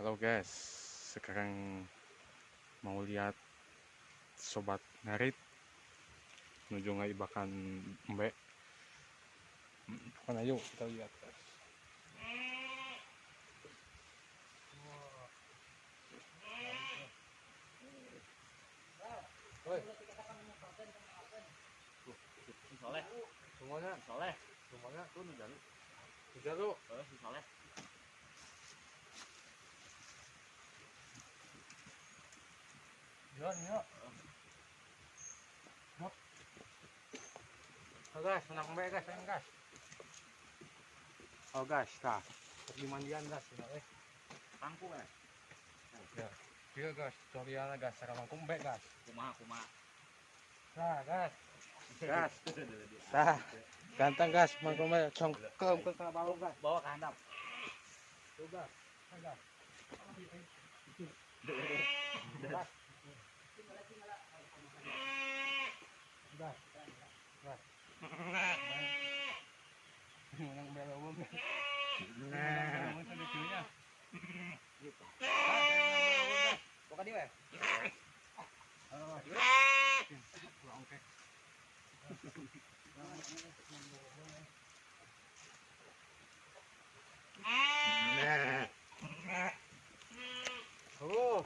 Halo guys, sekarang mau lihat sobat ngarit menuju ngaibakan mbek. Pokoknya yuk kita lihat guys. Woi, Soleh, semuanya, soleh, semuanya tuh nih jalu, bisa lu. si soleh. Yuk, yuk. Oh guys, menang mbek guys, sayang guys. Oh guys, kah, di mandian guys, Pangku kan? ya. Iya guys, tutorialnya guys, cara mangkum mbek guys. Kumaha. Nah guys, gas, nah, ganteng gas, mangkum mbek, congkem ke bawah guys. Bawa ke handap. Tuh gas, gas. Gas, gas. Menang bela umum. Nah, lucunya. Bukan dia. Oke. Oh.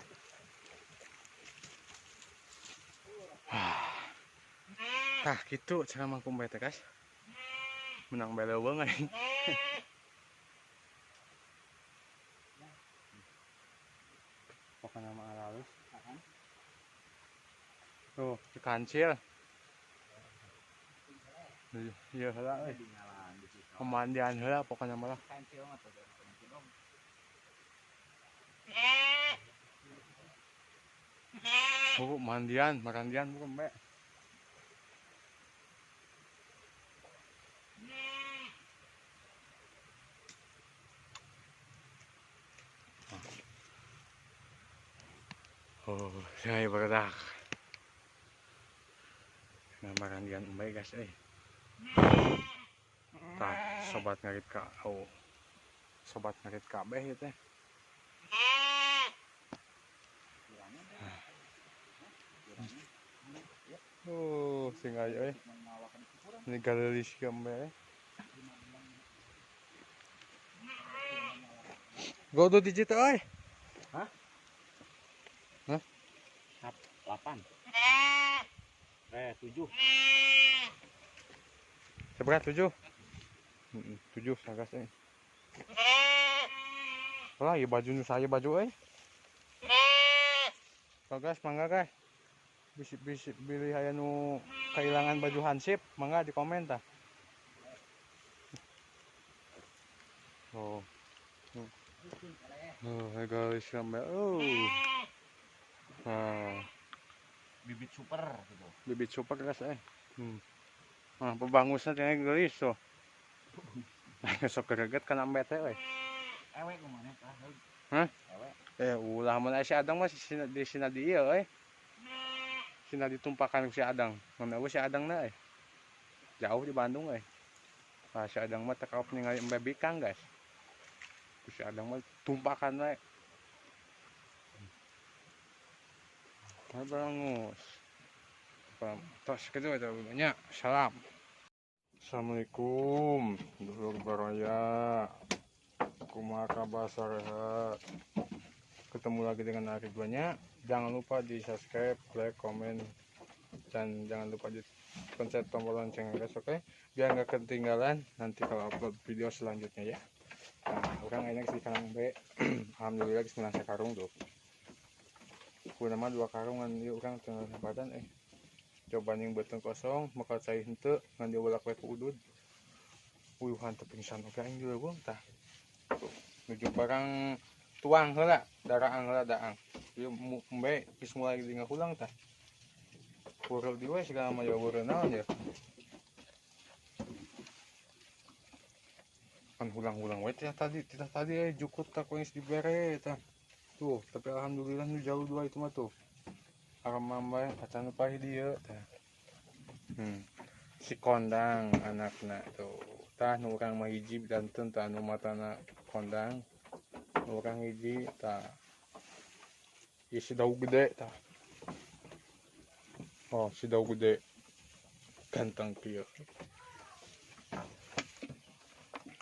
Tah gitu cara mangkum bete guys. Menang bela banget. Pokoknya nama halus. Tuh, kancil. Iya heula euy. Pemandian heula pokoknya malah. Kancil mah tuh. Bu, marandian bukan mbak. Oh, saya berdak. Nah, marandian mbak guys, Tah, sobat ngarit ka, oh. Sobat ngarit kabeh ieu teh. Oh, sing aya ini galelis gambar. Godo digit euy. Hah? Hah? 8. 7. Seberat 7. 7 sagas euy. Lah, ieu baju nu saya baju euy. Guys, mangga guys. Bisi pilih aya nu kehilangan baju hansip, mangga di komen tah. Oh. Oh, guys, sampai Bibit super gitu. Bibit super guys Nah, pebangusna teh geus tuh. Sok gereget kana embet teh euy. Ewek kumaha tah? Hah? Ewek. Ulah mun aya si Adang mah di sina di ieu euy. Sina ditumpakan ku si Adang. Mun eueuh si Adangna euy. Jauh di Bandung euy. Nah, si Adang mah teu kaop ningali embe bikang guys. Si Adang mah tumpakan we. Bagus. Tos kedua itu banyak. Salam. Assalamualaikum. Dulur baraya. Kumaha kabar sarehat? Ketemu lagi dengan Ari banyak. Jangan lupa di subscribe, like, komen, dan jangan lupa di pencet tombol lonceng guys, oke? Biar nggak ketinggalan nanti kalau upload video selanjutnya ya. Nah, orang enak sih karang B. Alhamdulillah geus menang sakarung tuh. Ku nama 2 karungan ieu urang teu badan coba ning beuteung kosong maka cai henteu ngan diulak we ku udud. Uyuhan teu pingsan oge aing di leuweung tah. Nuju barang tuang heula, daraang heula daang. Ieu mbe geus mulai di ngahulang tah. Kureuh di we segala mah ya weureun naon ya. Kan hulang-hulang we teh tadi jukut tak geus dibere tah. Tuh, tapi alhamdulillah nu jauh 2 itu mah tuh. Aramam bae acan pahih dieu tah. Si kondang anakna tuh. Tah nu urang mah hiji danteun tah nu matana kondang. orang hiji tah si daun gede tah. Oh si daun gede ganteng kieu.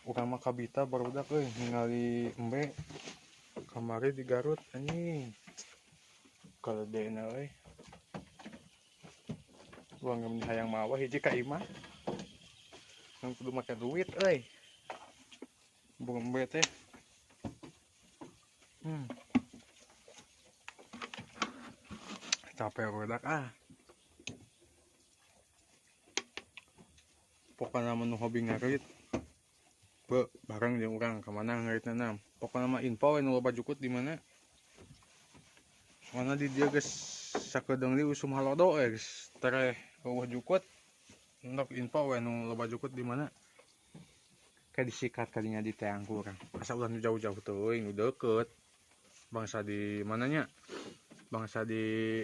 Urang mah kabita barudak euy ningali embe kamari di Garut anjing. Kaledena euy. Uang yang hayang mawa hiji ka imah. Yang kudu make duit euy. Bung embe teh. Capek barudak ah. Pokoknya menu hobi ngarit. Bareng jeung urang ka mana ngaritna nam. Pokona mah info we nu loba jukut di mana. Soalna di dieu geus sakedeung di usum halodo geus tereh eueuh jukut. Untuk info we nu loba jukut di mana. Kayak disikat kadinya di teangku urang. Asa ulah nu jauh-jauh teuing nu deukeut. Bangsa di mananya? Bangsa di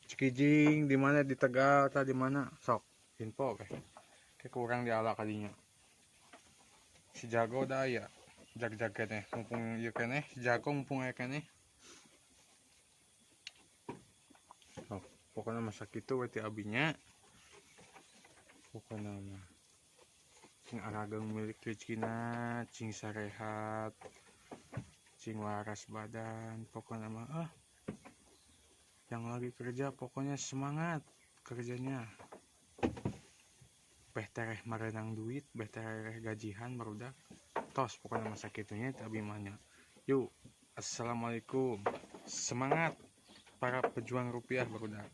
Cikijing, di mana di Tegal tah di mana? Sok info kayak kurang di ala kadinya. Si jago dah ya jag-jag keneh mumpung ieu keneh si jago mumpung aya keneh. Oh, pokoknya masa kitu we ti abinya. Pokoknya mah cing arageng milik rezekina, cing sarehat, cing waras badan, pokoknya mah yang lagi kerja pokoknya semangat kerjanya. Beh tereh marenang duit, beh tereh gajihan barudak. Tos pokoknya masa kitunya tapi mahnya. Yuk, assalamualaikum. Semangat para pejuang rupiah barudak.